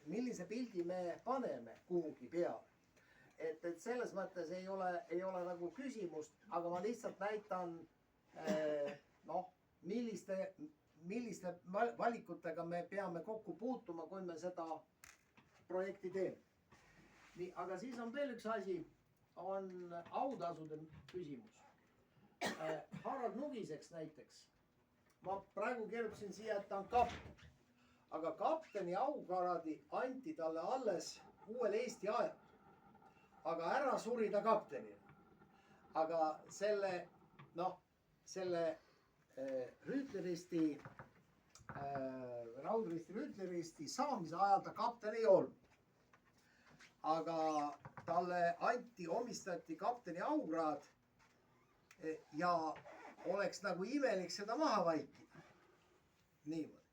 me paneme kuhugi peale. Et selles mõttes ei ole nagu küsimust, aga ma lihtsalt näitan, milliste valikutega me peame kokku puutuma, kui me seda projekti teeme. Nii, aga siis on veel üks asi, on autasude küsimus. Harald Nugiseks näiteks. Ma praegu kirjutasin siia, et ta on kapten. Aga kapteni aukaradi anti talle alles uuel Eesti ajal. Aga ära suri ta kaptenina. Aga selle rüütleristi, raudristi rüütleristi saamise ajal ta kapten ei olnud. Aga talle omistati kapteni aukraad ja oleks nagu imelik seda maha vaikida. Niimoodi.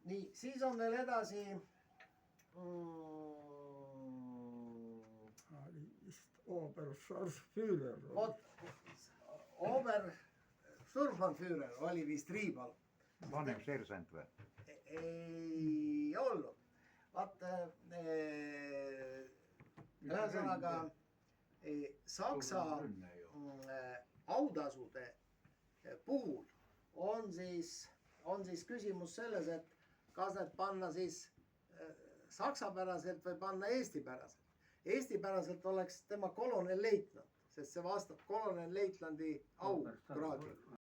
Nii, siis on veel edasi. Obersturmführer. Obersturmführer oli vist Riibal. Vanem sersant või? Ei olnud. Vaata, ühesõnaga Saksa autasude puhul on siis küsimus selles, et kas need panna siis saksapäraselt või panna eestipäraselt. Eestipäraselt oleks tema kolonelleitnant, sest see vastab kolonelleitnandi aukraadile.